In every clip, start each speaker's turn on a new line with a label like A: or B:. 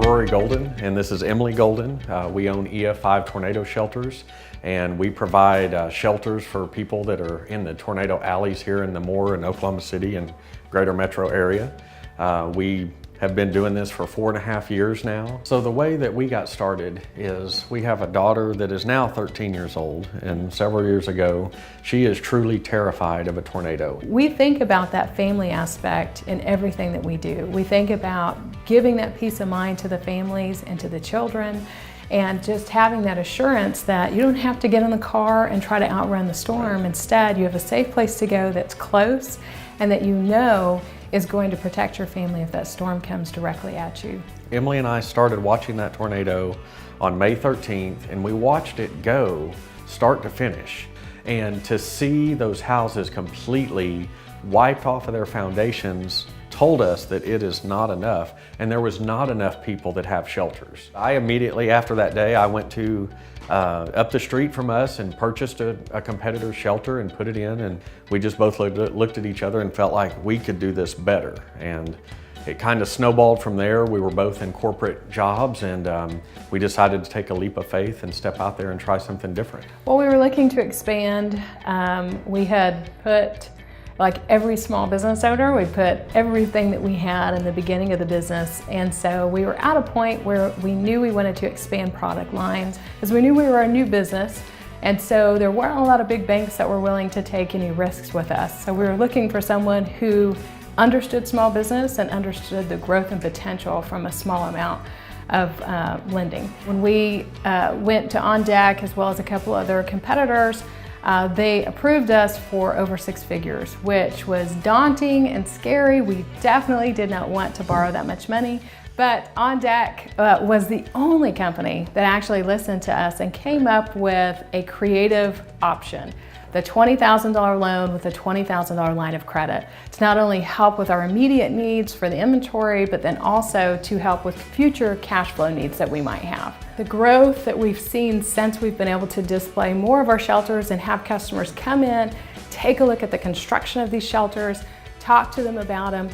A: Rory Golden, and this is Emilie Golden. We own EF5 Tornado Shelters, and we provide shelters for people that are in the tornado alleys here in the Moore and Oklahoma City and greater metro area. We have been doing this for 4.5 years now. So the way that we got started is we have a daughter that is now 13 years old, and several years ago, she is truly terrified of a tornado.
B: We think about that family aspect in everything that we do. We think about giving that peace of mind to the families and to the children, and just having that assurance that you don't have to get in the car and try to outrun the storm. Instead, you have a safe place to go that's close and that you know is going to protect your family if that storm comes directly at you.
A: Emilie and I started watching that tornado on May 13th, and we watched it go start to finish. And to see those houses completely wiped off of their foundations told us that it is not enough, and there was not enough people that have shelters. I immediately after that day, I went to up the street from us and purchased a competitor's shelter and put it in, and we just both looked at each other and felt like we could do this better. And it kind of snowballed from there. We were both in corporate jobs, and we decided to take a leap of faith and step out there and try something different.
B: Well, we were looking to expand. We had put, like every small business owner, we put everything that we had in the beginning of the business. And so we were at a point where we knew we wanted to expand product lines, because we knew we were a new business. And so there weren't a lot of big banks that were willing to take any risks with us. So we were looking for someone who understood small business and understood the growth and potential from a small amount of lending. When we went to OnDeck, as well as a couple other competitors, they approved us for over 6 figures, which was daunting and scary. We definitely did not want to borrow that much money, but OnDeck was the only company that actually listened to us and came up with a creative option. The $20,000 loan with a $20,000 line of credit to not only help with our immediate needs for the inventory, but then also to help with future cash flow needs that we might have. The growth that we've seen since we've been able to display more of our shelters and have customers come in, take a look at the construction of these shelters, talk to them about them,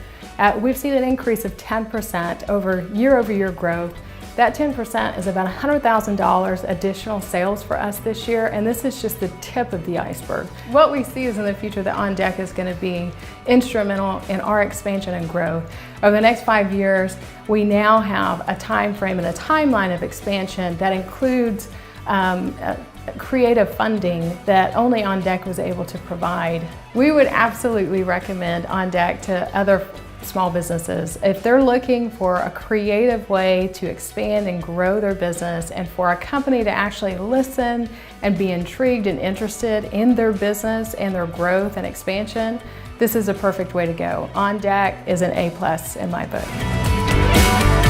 B: we've seen an increase of 10% over year growth. That 10% is about $100,000 additional sales for us this year, and this is just the tip of the iceberg. What we see is in the future that OnDeck is going to be instrumental in our expansion and growth. Over the next 5 years, we now have a time frame and a timeline of expansion that includes creative funding that only OnDeck was able to provide. We would absolutely recommend OnDeck to other small businesses. If they're looking for a creative way to expand and grow their business, and for a company to actually listen and be intrigued and interested in their business and their growth and expansion, this is a perfect way to go. OnDeck is an A+ in my book.